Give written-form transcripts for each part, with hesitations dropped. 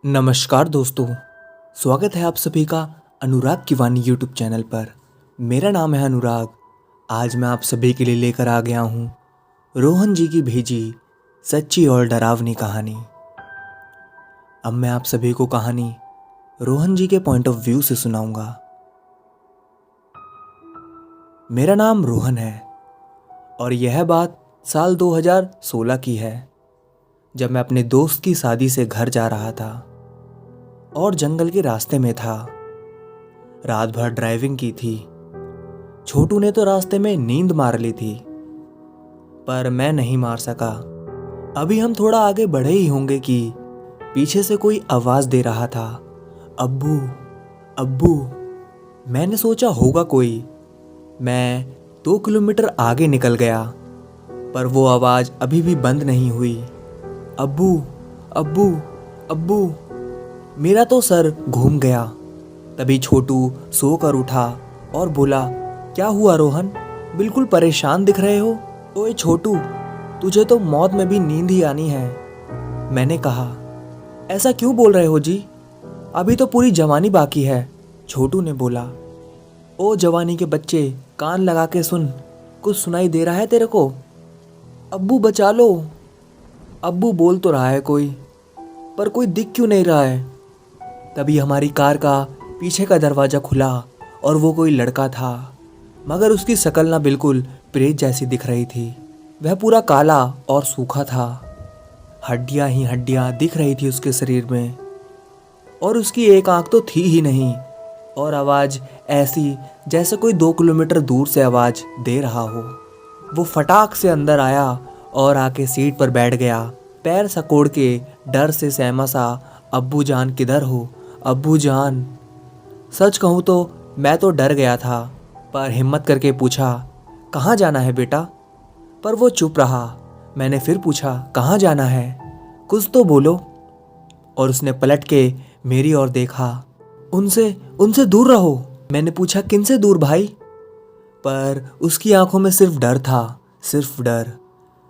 नमस्कार दोस्तों, स्वागत है आप सभी का अनुराग की वाणी यूट्यूब चैनल पर। मेरा नाम है अनुराग। आज मैं आप सभी के लिए लेकर आ गया हूँ रोहन जी की भेजी सच्ची और डरावनी कहानी। अब मैं आप सभी को कहानी रोहन जी के पॉइंट ऑफ व्यू से सुनाऊंगा। मेरा नाम रोहन है और यह बात साल 2016 की है, जब मैं अपने दोस्त की शादी से घर जा रहा था और जंगल के रास्ते में था। रात भर ड्राइविंग की थी। छोटू ने तो रास्ते में नींद मार ली थी, पर मैं नहीं मार सका। अभी हम थोड़ा आगे बढ़े ही होंगे कि पीछे से कोई आवाज दे रहा था, अब्बू अब्बू। मैंने सोचा होगा कोई। मैं 2 किलोमीटर आगे निकल गया, पर वो आवाज अभी भी बंद नहीं हुई। अब्बू अब्बू अब्बू। मेरा तो सर घूम गया। तभी छोटू सोकर उठा और बोला, क्या हुआ रोहन, बिल्कुल परेशान दिख रहे हो। ओए छोटू, तुझे तो मौत में भी नींद ही आनी है। मैंने कहा, ऐसा क्यों बोल रहे हो जी, अभी तो पूरी जवानी बाकी है। छोटू ने बोला, ओ जवानी के बच्चे, कान लगा के सुन, कुछ सुनाई दे रहा है तेरे को। अब्बू बचा लो। अब्बू बोल तो रहा है कोई, पर कोई दिख क्यों नहीं रहा है। तभी हमारी कार का पीछे का दरवाज़ा खुला और वो कोई लड़का था, मगर उसकी शक्ल ना बिल्कुल प्रेत जैसी दिख रही थी। वह पूरा काला और सूखा था। हड्डियां ही हड्डियां दिख रही थी उसके शरीर में, और उसकी एक आंख तो थी ही नहीं। और आवाज़ ऐसी जैसे कोई 2 किलोमीटर दूर से आवाज़ दे रहा हो। वो फटाक से अंदर आया और आके सीट पर बैठ गया, पैर सकोड़ के डर से सहमा सा। अब्बू जान किधर हो, अब्बू जान। सच कहूँ तो मैं तो डर गया था, पर हिम्मत करके पूछा, कहाँ जाना है बेटा। पर वो चुप रहा। मैंने फिर पूछा, कहाँ जाना है, कुछ तो बोलो। और उसने पलट के मेरी ओर देखा। उनसे उनसे दूर रहो। मैंने पूछा, किनसे दूर भाई। पर उसकी आंखों में सिर्फ डर था, सिर्फ डर।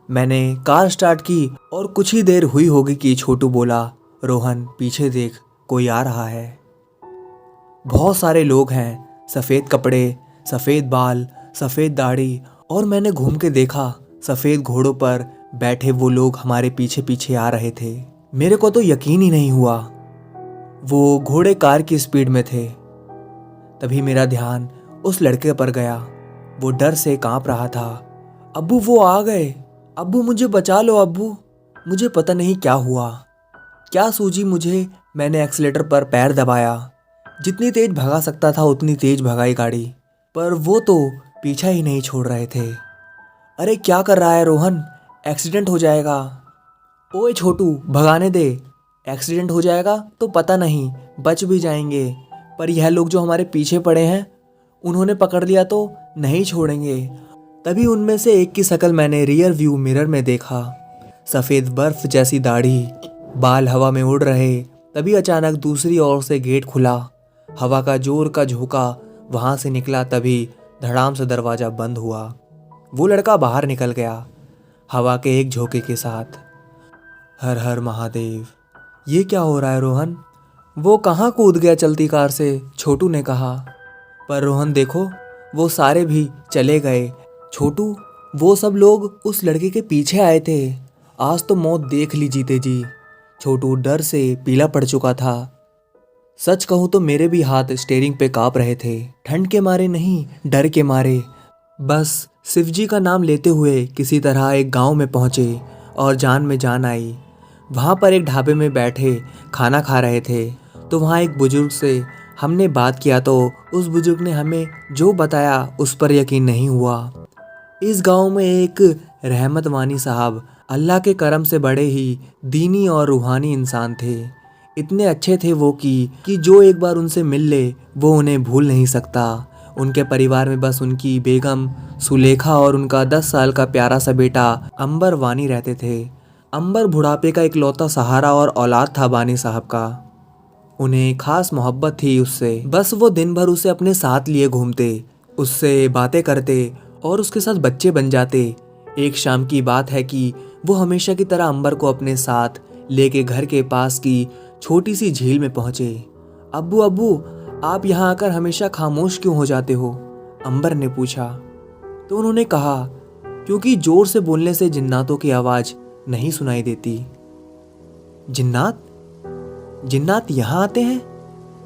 मैंने कार स्टार्ट की और कुछ ही देर हुई होगी कि छोटू बोला, रोहन पीछे देख, कोई आ रहा है। बहुत सारे लोग हैं, सफ़ेद कपड़े, सफ़ेद बाल, सफ़ेद दाढ़ी। और मैंने घूम के देखा, सफ़ेद घोड़ों पर बैठे वो लोग हमारे पीछे पीछे आ रहे थे। मेरे को तो यकीन ही नहीं हुआ, वो घोड़े कार की स्पीड में थे। तभी मेरा ध्यान उस लड़के पर गया। वो डर से कांप रहा था। अब्बू वो आ गए, अब्बू मुझे बचा लो अब्बू। मुझे पता नहीं क्या हुआ, क्या सूझी मुझे। मैंने एक्सीलेटर पर पैर दबाया, जितनी तेज भगा सकता था उतनी तेज भगाई गाड़ी, पर वो तो पीछा ही नहीं छोड़ रहे थे। अरे क्या कर रहा है रोहन, एक्सीडेंट हो जाएगा। ओए छोटू भगाने दे, एक्सीडेंट हो जाएगा तो पता नहीं, बच भी जाएंगे, पर यह लोग जो हमारे पीछे पड़े हैं, उन्होंने पकड़ लिया तो नहीं छोड़ेंगे। तभी उनमें से एक की शक्ल मैंने रियर व्यू मिरर में देखा। सफ़ेद बर्फ जैसी दाढ़ी, बाल हवा में उड़ रहे। तभी अचानक दूसरी ओर से गेट खुला। हवा का जोर का झोंका वहां से निकला। तभी धड़ाम से दरवाज़ा बंद हुआ। वो लड़का बाहर निकल गया, हवा के एक झोंके के साथ। हर हर महादेव। ये क्या हो रहा है रोहन, वो कहाँ कूद गया चलती कार से, छोटू ने कहा। पर रोहन देखो, वो सारे भी चले गए। छोटू, वो सब लोग उस लड़के के पीछे आए थे। आज तो मौत देख ली जीते जी। छोटू डर से पीला पड़ चुका था। सच कहूँ तो मेरे भी हाथ स्टीयरिंग पे कांप रहे थे, ठंड के मारे नहीं, डर के मारे। बस शिवजी का नाम लेते हुए किसी तरह एक गांव में पहुँचे और जान में जान आई। वहाँ पर एक ढाबे में बैठे खाना खा रहे थे, तो वहाँ एक बुजुर्ग से हमने बात किया, तो उस बुजुर्ग ने हमें जो बताया उस पर यकीन नहीं हुआ। इस गांव में एक रहमत वानी साहब अल्लाह के करम से बड़े ही दीनी और रूहानी इंसान थे। इतने अच्छे थे वो कि जो एक बार उनसे मिल ले वो उन्हें भूल नहीं सकता। उनके परिवार में बस उनकी बेगम सुलेखा और उनका 10 साल का प्यारा सा बेटा अंबर वानी रहते थे। अंबर बुढ़ापे का इकलौता सहारा और औलाद था वानी साहब का। उन्हें खास मोहब्बत थी उससे। बस वो दिन भर उसे अपने साथ लिए घूमते, उससे बातें करते और उसके साथ बच्चे बन जाते। एक शाम की बात है कि वो हमेशा की तरह अंबर को अपने साथ लेके घर के पास की छोटी सी झील में पहुंचे। अब्बू अब्बू, आप यहाँ आकर हमेशा खामोश क्यों हो जाते हो? अंबर ने पूछा। तो उन्होंने कहा, क्योंकि जोर से बोलने से जिन्नातों की आवाज नहीं सुनाई देती। जिन्नात? जिन्नात यहाँ आते हैं?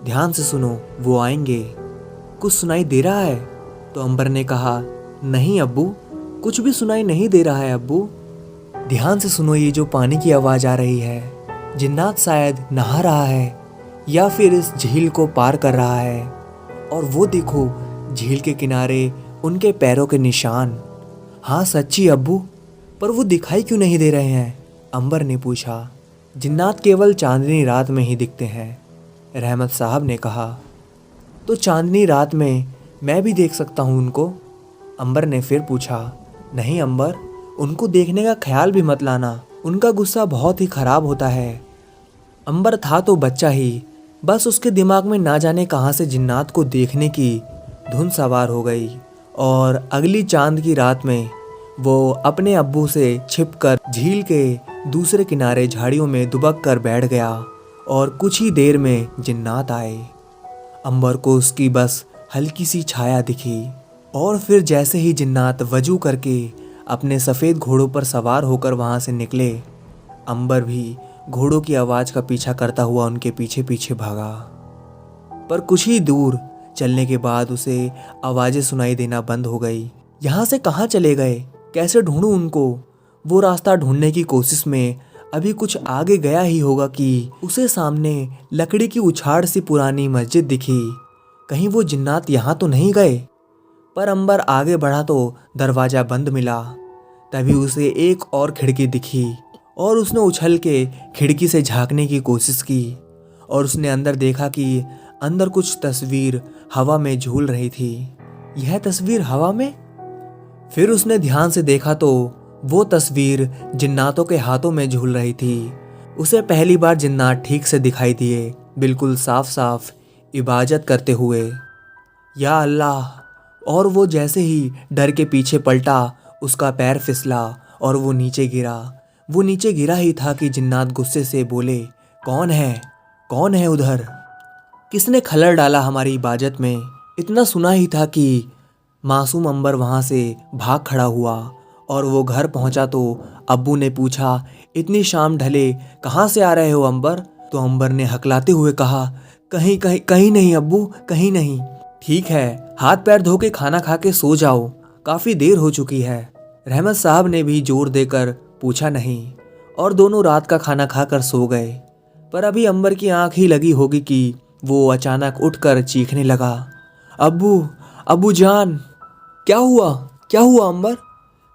ध्यान से सुनो, वो आएंगे। कुछ सुनाई दे रहा है? तो अंबर ने कहा, नहीं अब्बू, कुछ भी सुनाई नहीं दे रहा है अब्बू। ध्यान से सुनो, ये जो पानी की आवाज आ रही है, जिन्नात शायद नहा रहा है या फिर इस झील को पार कर रहा है। और वो देखो, झील के किनारे उनके पैरों के निशान। हाँ सच्ची अब्बू, पर वो दिखाई क्यों नहीं दे रहे हैं? अंबर ने पूछा। जिन्नात केवल चांदनी रात में ही दिखते हैं, रहमत साहब ने कहा। तो चांदनी रात में मैं भी देख सकता हूँ उनको? अंबर ने फिर पूछा। नहीं अंबर, उनको देखने का ख्याल भी मत लाना, उनका गुस्सा बहुत ही खराब होता है। अंबर था तो बच्चा ही, बस उसके दिमाग में ना जाने कहाँ से जिन्नात को देखने की धुन सवार हो गई और अगली चांद की रात में वो अपने अब्बू से छिपकर झील के दूसरे किनारे झाड़ियों में दुबक कर बैठ गया और कुछ ही देर में जिन्नात आए। अंबर को उसकी बस हल्की सी छाया दिखी और फिर जैसे ही जिन्नात वजू करके अपने सफ़ेद घोड़ों पर सवार होकर वहाँ से निकले, अंबर भी घोड़ों की आवाज़ का पीछा करता हुआ उनके पीछे पीछे भागा। पर कुछ ही दूर चलने के बाद उसे आवाज़ें सुनाई देना बंद हो गई। यहाँ से कहाँ चले गए? कैसे ढूंढूं उनको? वो रास्ता ढूंढने की कोशिश में अभी कुछ आगे गया ही होगा कि उसे सामने लकड़ी की उछाड़ सी पुरानी मस्जिद दिखी। कहीं वो जिन्नात यहाँ तो नहीं गए? पर अंबर आगे बढ़ा तो दरवाज़ा बंद मिला। तभी उसे एक और खिड़की दिखी और उसने उछल के खिड़की से झांकने की कोशिश की और उसने अंदर देखा कि अंदर कुछ तस्वीर हवा में झूल रही थी। यह तस्वीर हवा में? फिर उसने ध्यान से देखा तो वो तस्वीर जिन्नातों के हाथों में झूल रही थी। उसे पहली बार जिन्नात ठीक से दिखाई दिए, बिल्कुल साफ साफ इबादत करते हुए। या अल्लाह! और वो जैसे ही डर के पीछे पलटा, उसका पैर फिसला और वो नीचे गिरा। वो नीचे गिरा ही था कि जिन्नात गुस्से से बोले, कौन है? कौन है उधर? किसने खलल डाला हमारी इबादत में? इतना सुना ही था कि मासूम अंबर वहाँ से भाग खड़ा हुआ और वो घर पहुँचा तो अब्बू ने पूछा, इतनी शाम ढले कहाँ से आ रहे हो अंबर? तो अंबर ने हकलाते हुए कहा, कहीं कहीं कहीं नहीं अब्बू, कहीं नहीं। ठीक है, हाथ पैर धो के खाना खा के सो जाओ, काफ़ी देर हो चुकी है। रहमत साहब ने भी जोर देकर पूछा नहीं और दोनों रात का खाना खाकर सो गए। पर अभी अंबर की आंख ही लगी होगी कि वो अचानक उठकर चीखने लगा, अब्बू, अब्बू जान! क्या हुआ? क्या हुआ अंबर?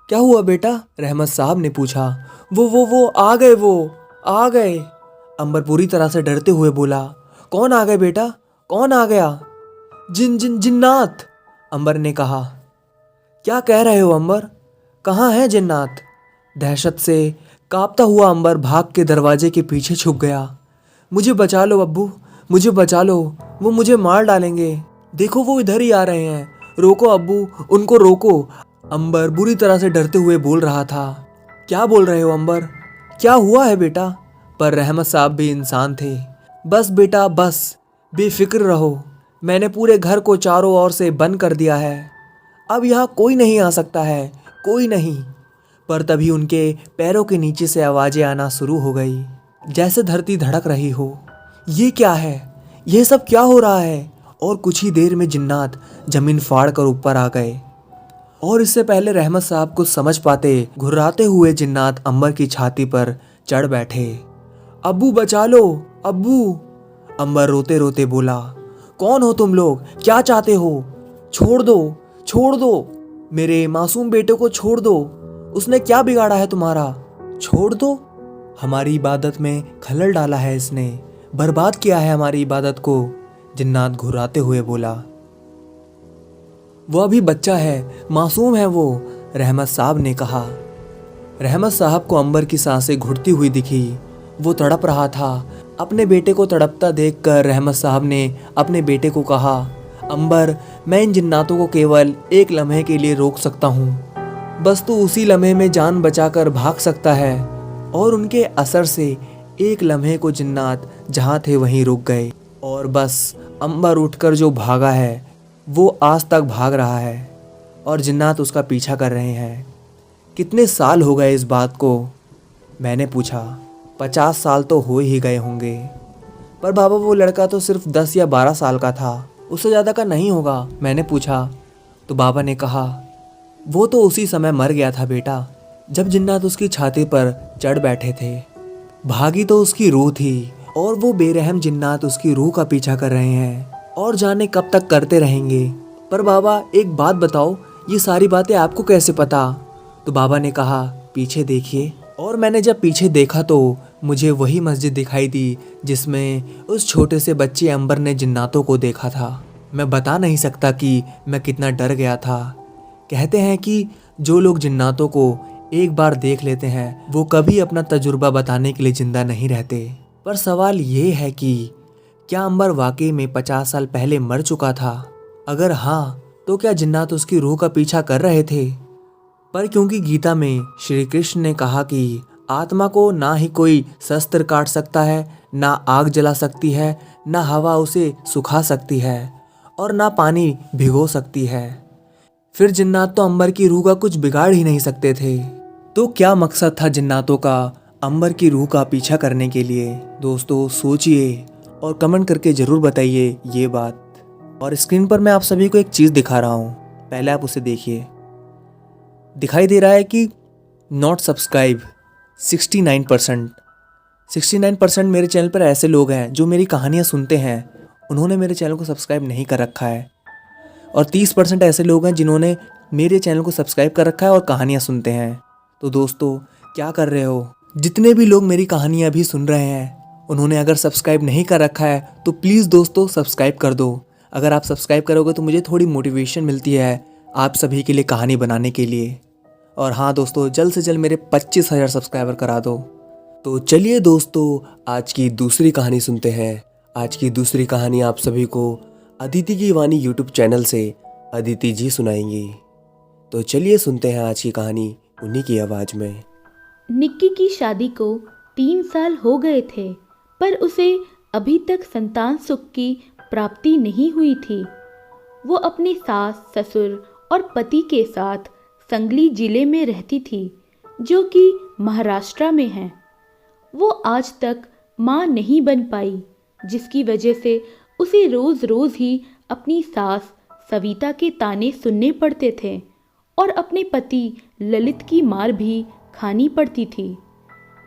क्या हुआ बेटा? रहमत साहब ने पूछा। वो आ गए, वो आ गए। अंबर पूरी तरह से डरते हुए बोला, कौन आ गए बेटा? कौन आ गया? जिन्नात! अंबर ने कहा। क्या कह रहे हो अंबर? कहाँ है जिन्नात? दहशत से कांपता हुआ अंबर भाग के दरवाजे के पीछे छुप गया। मुझे बचा लो अब्बू, मुझे बचा लो, वो मुझे मार डालेंगे। देखो वो इधर ही आ रहे हैं, रोको अब्बू, उनको रोको। अंबर बुरी तरह से डरते हुए बोल रहा था। क्या बोल रहे हो अंबर? क्या हुआ है बेटा? पर रहमत साहब भी इंसान थे। बस बेटा बस, बेफिक्र रहो, मैंने पूरे घर को चारों ओर से बंद कर दिया है, अब यहाँ कोई नहीं आ सकता है, कोई नहीं। पर तभी उनके पैरों के नीचे से आवाज़ें आना शुरू हो गई, जैसे धरती धड़क रही हो। ये क्या है? यह सब क्या हो रहा है? और कुछ ही देर में जिन्नात जमीन फाड़ कर ऊपर आ गए और इससे पहले रहमत साहब कुछ समझ पाते, घुर्राते हुए जिन्नात अंबर की छाती पर चढ़ बैठे। अब्बू बचा लो, अब्बू! अंबर रोते रोते बोला, कौन हो तुम लोग? क्या चाहते हो? छोड़ दो, छोड़ दो, मेरे मासूम बेटे को छोड़ दो, उसने क्या बिगाड़ा है तुम्हारा? छोड़ दो? हमारी इबादत में खलल डाला है इसने, बर्बाद किया है हमारी इबादत को। जिन्नात घुराते हुए बोला। वो अभी बच्चा है, मासूम है वो, रहमत साहब ने कहा। रहमत साहब को अंबर की सांसें घुटती हुई दिखी। वो तड़प रहा था। अपने बेटे को तड़पता देखकर रहमत साहब ने अपने बेटे को कहा, अंबर, मैं इन जिन्नातों को केवल एक लम्हे के लिए रोक सकता हूँ। बस तू उसी लम्हे में जान बचाकर भाग सकता है। और उनके असर से एक लम्हे को जिन्नात जहाँ थे वहीं रुक गए और बस अंबर उठकर जो भागा है वो आज तक भाग रहा है और जिन्नात उसका पीछा कर रहे हैं। कितने साल हो गए इस बात को? मैंने पूछा। 50 साल तो हो ही गए होंगे। पर बाबा वो लड़का तो सिर्फ 10 या 12 साल का था, उससे ज़्यादा का नहीं होगा। मैंने पूछा तो बाबा ने कहा वो तो उसी समय मर गया था बेटा, जब जिन्नात उसकी छाती पर चढ़ बैठे थे। भागी तो उसकी रूह थी और वो बेरहम जिन्नात उसकी रूह का पीछा कर रहे हैं और जाने कब तक करते रहेंगे। पर बाबा एक बात बताओ, ये सारी बातें आपको कैसे पता? तो बाबा ने कहा पीछे देखिए। और मैंने जब पीछे देखा तो मुझे वही मस्जिद दिखाई दी जिसमें उस छोटे से बच्चे अंबर ने जिन्नातों को देखा था। मैं बता नहीं सकता कि मैं कितना डर गया था। कहते हैं कि जो लोग जिन्नातों को एक बार देख लेते हैं वो कभी अपना तजुर्बा बताने के लिए जिंदा नहीं रहते। पर सवाल ये है कि क्या अंबर वाकई में 50 साल पहले मर चुका था? अगर हाँ तो क्या जिन्नात उसकी रूह का पीछा कर रहे थे? पर क्योंकि गीता में श्री कृष्ण ने कहा कि आत्मा को ना ही कोई शस्त्र काट सकता है, ना आग जला सकती है, ना हवा उसे सुखा सकती है और ना पानी भिगो सकती है, फिर जिन्नात तो अंबर की रूह का कुछ बिगाड़ ही नहीं सकते थे। तो क्या मकसद था जिन्नातों का अंबर की रूह का पीछा करने के लिए? दोस्तों सोचिए और कमेंट करके ज़रूर बताइए ये बात। और स्क्रीन पर मैं आप सभी को एक चीज़ दिखा रहा हूँ, पहले आप उसे देखिए। दिखाई दे रहा है कि नॉट सब्सक्राइब 69% मेरे चैनल पर ऐसे लोग हैं जो मेरी कहानियाँ सुनते हैं, उन्होंने मेरे चैनल को सब्सक्राइब नहीं कर रखा है। और 30% ऐसे लोग हैं जिन्होंने मेरे चैनल को सब्सक्राइब कर रखा है और कहानियाँ सुनते हैं। तो दोस्तों क्या कर रहे हो? जितने भी लोग मेरी कहानियाँ अभी सुन रहे हैं उन्होंने अगर सब्सक्राइब नहीं कर रखा है तो प्लीज़ दोस्तों सब्सक्राइब कर दो। अगर आप सब्सक्राइब करोगे तो मुझे थोड़ी मोटिवेशन मिलती है आप सभी के लिए कहानी बनाने के लिए। और हाँ दोस्तों, जल्द से जल्द मेरे 25,000 सब्सक्राइबर करा दो। तो चलिए दोस्तों आज की दूसरी कहानी सुनते हैं। आज की दूसरी कहानी आप सभी को अदिति की वाणी यूट्यूब चैनल से अदिति जी सुनाएंगी। तो चलिए सुनते हैं आज की कहानी उन्हीं की आवाज़ में। निक्की की शादी को 3 साल हो गए थे पर उसे अभी तक संतान सुख की प्राप्ति नहीं हुई थी। वो अपनी सास, ससुर और पति के साथ संगली जिले में रहती थी जो कि महाराष्ट्र में है। वो आज तक माँ नहीं बन पाई जिसकी वजह से उसे रोज़ रोज़ ही अपनी सास सविता के ताने सुनने पड़ते थे और अपने पति ललित की मार भी खानी पड़ती थी।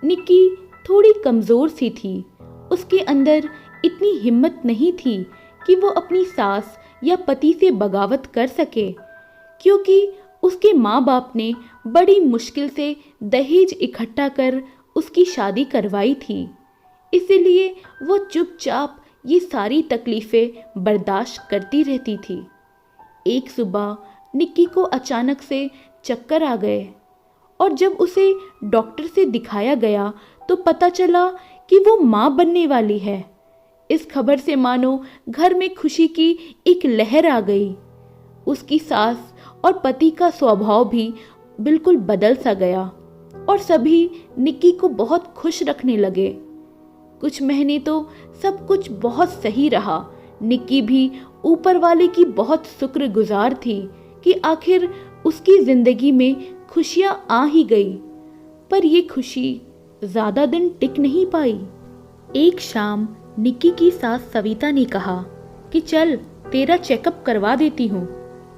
निक्की थोड़ी कमज़ोर सी थी, उसके अंदर इतनी हिम्मत नहीं थी कि वो अपनी सास या पति से बगावत कर सके, क्योंकि उसके माँ बाप ने बड़ी मुश्किल से दहेज इकट्ठा कर उसकी शादी करवाई थी। इसलिए वो चुपचाप ये सारी तकलीफ़ें बर्दाश्त करती रहती थी। एक सुबह निक्की को अचानक से चक्कर आ गए और जब उसे डॉक्टर से दिखाया गया तो पता चला कि वो माँ बनने वाली है। इस खबर से मानो घर में खुशी की एक लहर आ गई। उसकी सास और पति का स्वभाव भी बिल्कुल बदल सा गया और सभी निक्की को बहुत खुश रखने लगे। कुछ महीने तो सब कुछ बहुत सही रहा। निक्की भी ऊपर वाले की बहुत शुक्रगुजार थी कि आखिर उसकी जिंदगी में खुशियां आ ही गई। पर ये खुशी ज़्यादा दिन टिक नहीं पाई। एक शाम निक्की की सास सविता ने कहा कि चल तेरा चेकअप करवा देती हूँ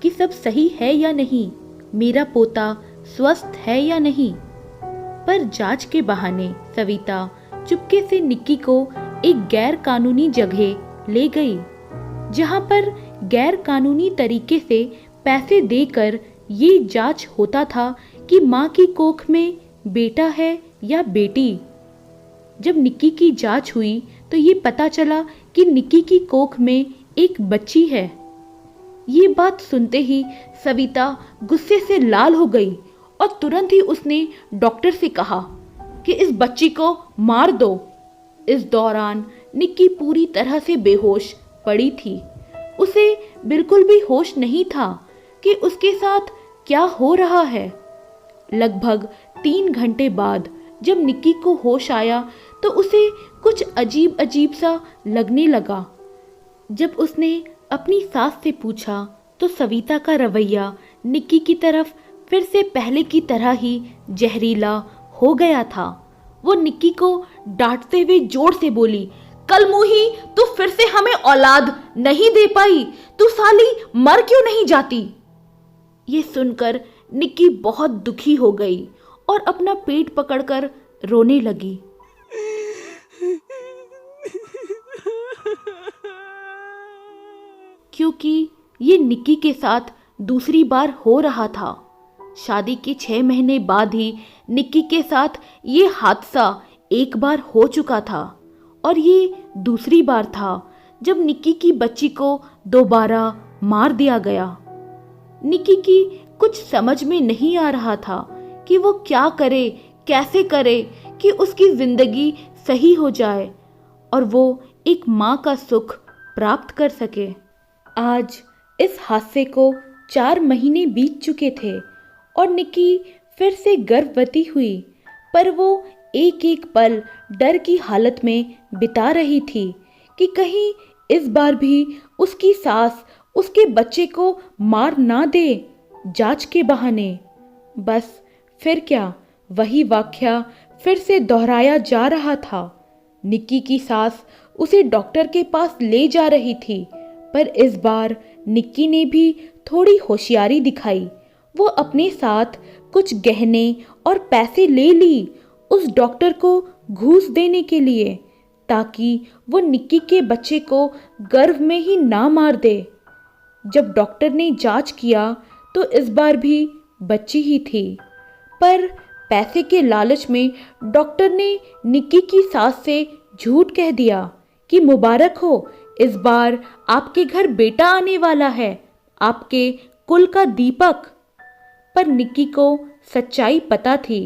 कि सब सही है या नहीं, मेरा पोता स्वस्थ है या नहीं। पर जांच के बहाने सविता चुपके से निक्की को एक गैर कानूनी जगह ले गई, जहां पर गैर कानूनी तरीके से पैसे देकर ये जांच होता था कि माँ की कोख में बेटा है या बेटी। जब निक्की की जांच हुई तो ये पता चला कि निक्की की कोख में एक बच्ची है। ये बात सुनते ही सविता गुस्से से लाल हो गई और तुरंत ही उसने डॉक्टर से कहा कि इस बच्ची को मार दो। इस दौरान निक्की पूरी तरह से बेहोश पड़ी थी। उसे बिल्कुल भी होश नहीं था कि उसके साथ क्या हो रहा है। लगभग 3 घंटे बाद जब निक्की को होश आया तो उसे कुछ अजीब अजीब सा लगने लगा। जब उसने अपनी सास से पूछा तो सविता का रवैया निक्की की तरफ फिर से पहले की तरह ही जहरीला हो गया था। वो निक्की को डांटते हुए जोर से बोली, कल मुही, तू फिर से हमें औलाद नहीं दे पाई, तू साली मर क्यों नहीं जाती। ये सुनकर निक्की बहुत दुखी हो गई और अपना पेट पकड़कर रोने लगी। क्योंकि ये निक्की के साथ दूसरी बार हो रहा था। शादी के 6 महीने बाद ही निक्की के साथ ये हादसा एक बार हो चुका था और ये दूसरी बार था जब निक्की की बच्ची को दोबारा मार दिया गया। निक्की की कुछ समझ में नहीं आ रहा था कि वो क्या करे, कैसे करे कि उसकी जिंदगी सही हो जाए और वो एक माँ का सुख प्राप्त कर सके। आज इस हादसे को 4 महीने बीत चुके थे और निक्की फिर से गर्भवती हुई, पर वो एक एक पल डर की हालत में बिता रही थी कि कहीं इस बार भी उसकी सास उसके बच्चे को मार ना दे जांच के बहाने। बस फिर क्या, वही वाकया फिर से दोहराया जा रहा था। निक्की की सास उसे डॉक्टर के पास ले जा रही थी, पर इस बार निक्की ने भी थोड़ी होशियारी दिखाई। वो अपने साथ कुछ गहने और पैसे ले ली उस डॉक्टर को घूस देने के लिए, ताकि वो निक्की के बच्चे को गर्भ में ही ना मार दे। जब डॉक्टर ने जांच किया तो इस बार भी बच्ची ही थी, पर पैसे के लालच में डॉक्टर ने निक्की की सास से झूठ कह दिया कि मुबारक हो, इस बार आपके घर बेटा आने वाला है, आपके कुल का दीपक। पर निक्की को सच्चाई पता थी।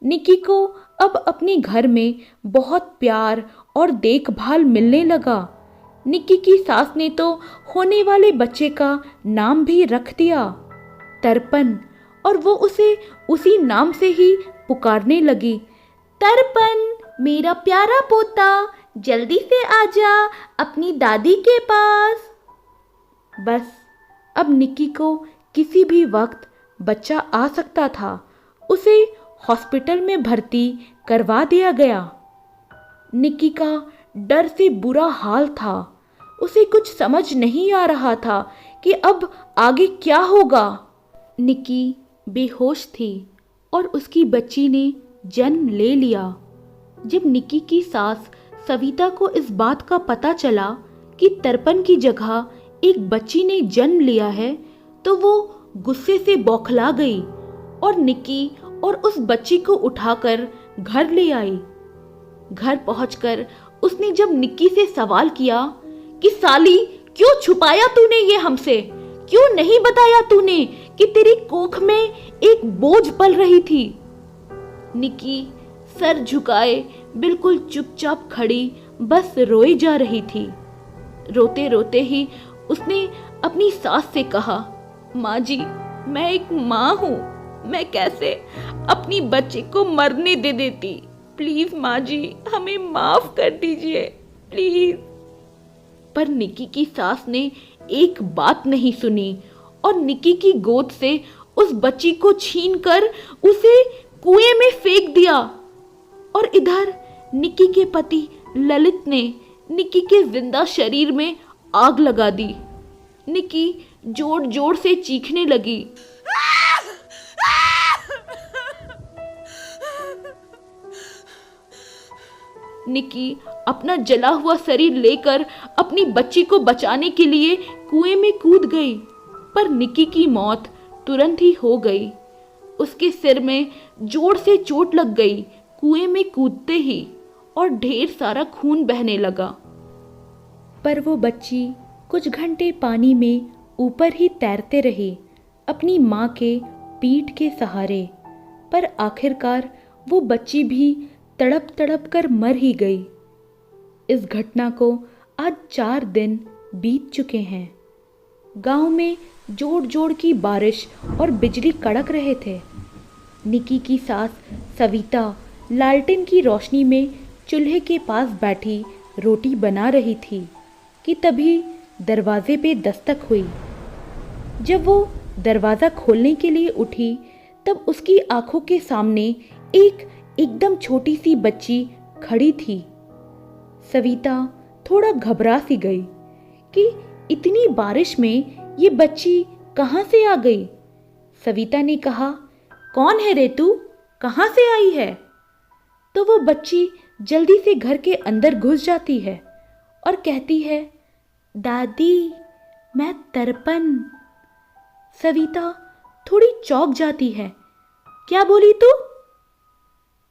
निक्की को अब अपने घर में बहुत प्यार और देखभाल मिलने लगा। निक्की की सास ने तो होने वाले बच्चे का नाम भी रख दिया, तर्पण, और वो उसे उसी नाम से ही पुकारने लगी। तर्पण, मेरा प्यारा पोता, जल्दी से आजा अपनी दादी के पास। बस अब निक्की को किसी भी वक्त बच्चा आ सकता था। उसे हॉस्पिटल में भर्ती करवा दिया गया। निक्की का डर से बुरा हाल था। उसे कुछ समझ नहीं आ रहा था कि अब आगे क्या होगा। निक्की बेहोश थी और उसकी बच्ची ने जन्म ले लिया। जब निक्की की सास सविता को इस बात का पता चला कि तर्पण की जगह एक बच्ची ने जन्म लिया है, तो वो गुस्से से बौखला गई और निक्की और उस बच्ची को उठाकर घर ले आई। घर पहुंचकर उसने जब निक्की से सवाल किया कि साली, क्यों छुपाया तूने ये हमसे, क्यों नहीं बताया तूने कि तेरी कोख में एक बोझ पल रही थी। निक्की सर झुकाए बिल्कुल चुपचाप खड़ी बस रोए जा रही थी। रोते रोते ही उसने अपनी सास से कहा, माँ जी, मैं एक माँ हूँ, मैं कैसे अपनी बच्ची को मरने दे देती, प्लीज माँ जी हमें माफ कर दीजिए प्लीज। पर निक्की की सास ने एक बात नहीं सुनी और निक्की की गोद से उस बच्ची को छीनकर उसे कुएं में फेंक दिया। और इधर निक्की के पति ललित ने निक्की के जिंदा शरीर में आग लगा दी। निक्की जोर जोर से चीखने लगी। निक्की अपना जला हुआ शरीर लेकर अपनी बच्ची को बचाने के लिए कुएं में कूद गई, पर निक्की की मौत तुरंत ही हो गई। उसके सिर में जोर से चोट लग गई कुएं में कूदते ही, और ढेर सारा खून बहने लगा। पर वो बच्ची कुछ घंटे पानी में ऊपर ही तैरते रही अपनी माँ के पीठ के सहारे, पर आखिरकार वो बच्ची भी तड़प तड़प कर मर ही गई। इस घटना को आज 4 दिन बीत चुके हैं। गांव में जोड़ जोड़ की बारिश और बिजली कड़क रहे थे। निक्की की सास सविता लालटेन की रोशनी में चूल्हे के पास बैठी रोटी बना रही थी कि तभी दरवाजे पे दस्तक हुई। जब वो दरवाज़ा खोलने के लिए उठी तब उसकी आंखों के सामने एक एकदम छोटी सी बच्ची खड़ी थी। सविता थोड़ा घबरा सी गई कि इतनी बारिश में ये बच्ची कहाँ से आ गई। सविता ने कहा, कौन है रे तू, कहाँ से आई है? तो वो बच्ची जल्दी से घर के अंदर घुस जाती है और कहती है, दादी मैं तर्पण। सविता थोड़ी चौंक जाती है। क्या बोली तू?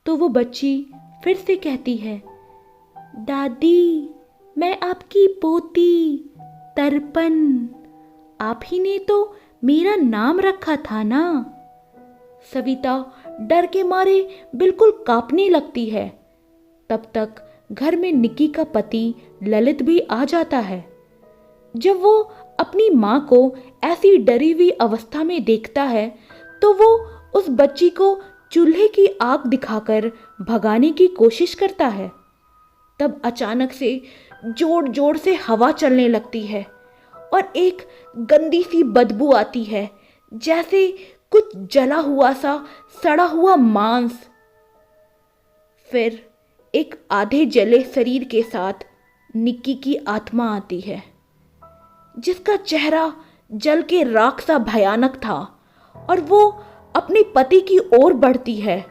तो वो बच्ची फिर से कहती है, दादी मैं आपकी पोती तर्पण, आप ही ने तो मेरा नाम रखा था ना। सविता डर के मारे बिल्कुल कांपने लगती है। तब तक घर में निक्की का पति ललित भी आ जाता है। जब वो अपनी माँ को ऐसी डरी हुई अवस्था में देखता है तो वो उस बच्ची को चूल्हे की आग दिखाकर भगाने की कोशिश करता है। तब अचानक से जोर जोर से हवा चलने लगती है और एक गंदी सी बदबू आती है, जैसे कुछ जला हुआ सा सड़ा हुआ मांस। फिर एक आधे जले शरीर के साथ निक्की की आत्मा आती है, जिसका चेहरा जल के राख सा भयानक था और वो अपने पति की ओर बढ़ती है।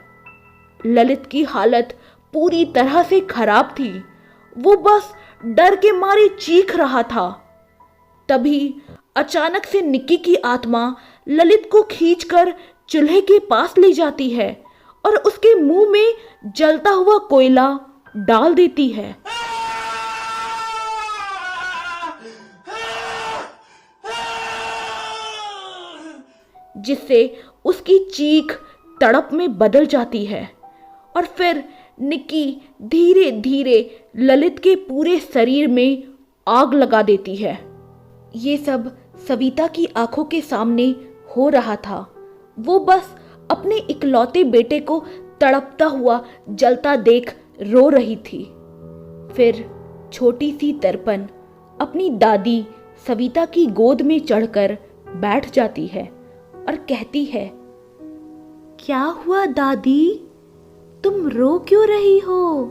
ललित की हालत पूरी तरह से खराब थी। वो बस डर के मारे चीख रहा था। तभी अचानक से निक्की की आत्मा ललित को खींचकर चूल्हे के पास ले जाती है और उसके मुंह में जलता हुआ कोयला डाल देती है। जिससे उसकी चीख तड़प में बदल जाती है और फिर निक्की धीरे धीरे ललित के पूरे शरीर में आग लगा देती है। ये सब सविता की आंखों के सामने हो रहा था। वो बस अपने इकलौते बेटे को तड़पता हुआ जलता देख रो रही थी। फिर छोटी सी तर्पण अपनी दादी सविता की गोद में चढ़कर बैठ जाती है और कहती है, क्या हुआ दादी, तुम रो क्यों रही हो?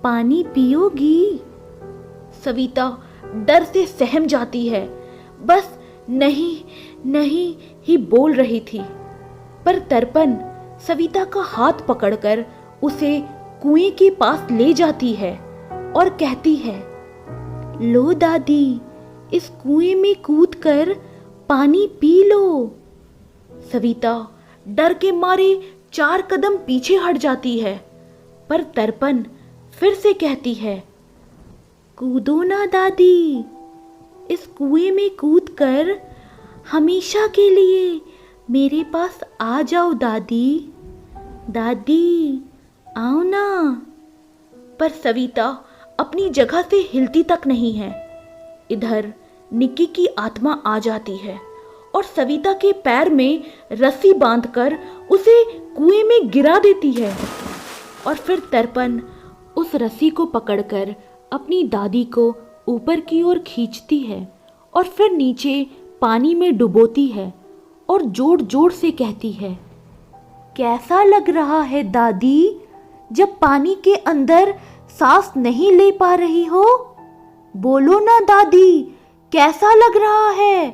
पानी पियोगी? सविता डर से सहम जाती है, बस नहीं नहीं ही बोल रही थी। पर तर्पण सविता का हाथ पकड़कर उसे कुएं के पास ले जाती है और कहती है, लो दादी, इस कुएं में कूदकर पानी पी लो। सविता डर के मारे 4 कदम पीछे हट जाती है, पर तर्पण फिर से कहती है, कूदो ना दादी, इस कुएं में कूदकर हमेशा के लिए मेरे पास आ जाओ दादी, दादी आओ ना। पर सविता अपनी जगह से हिलती तक नहीं है। इधर निक्की की आत्मा आ जाती है और सविता के पैर में रस्सी बांधकर उसे कुएं में गिरा देती है और फिर तर्पण उस रस्सी को पकड़कर अपनी दादी को ऊपर की ओर खींचती है और फिर नीचे पानी में डुबोती है और जोर जोर से कहती है, कैसा लग रहा है दादी, जब पानी के अंदर सांस नहीं ले पा रही हो? बोलो ना दादी, कैसा लग रहा है?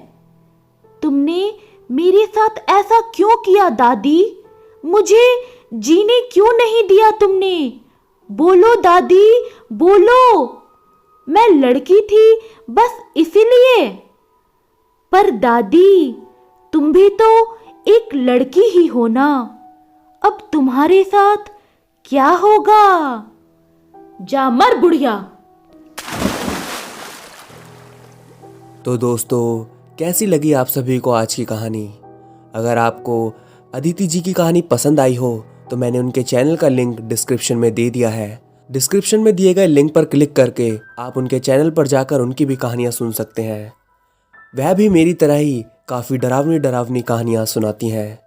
तुमने मेरे साथ ऐसा क्यों किया दादी? मुझे जीने क्यों नहीं दिया तुमने? बोलो दादी, बोलो। मैं लड़की थी बस इसीलिए। पर दादी, तुम भी तो एक लड़की ही हो ना। अब तुम्हारे साथ क्या होगा? जा मर बुढ़िया। तो दोस्तों, कैसी लगी आप सभी को आज की कहानी? अगर आपको अदिति जी की कहानी पसंद आई हो तो मैंने उनके चैनल का लिंक डिस्क्रिप्शन में दे दिया है। डिस्क्रिप्शन में दिए गए लिंक पर क्लिक करके आप उनके चैनल पर जाकर उनकी भी कहानियां सुन सकते हैं। वह भी मेरी तरह ही काफ़ी डरावनी डरावनी कहानियां सुनाती हैं।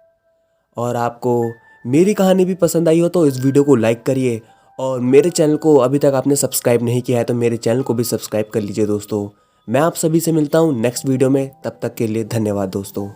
और आपको मेरी कहानी भी पसंद आई हो तो इस वीडियो को लाइक करिए और मेरे चैनल को अभी तक आपने सब्सक्राइब नहीं किया है तो मेरे चैनल को भी सब्सक्राइब कर लीजिए दोस्तों। मैं आप सभी से मिलता हूँ नेक्स्ट वीडियो में, तब तक के लिए धन्यवाद दोस्तों।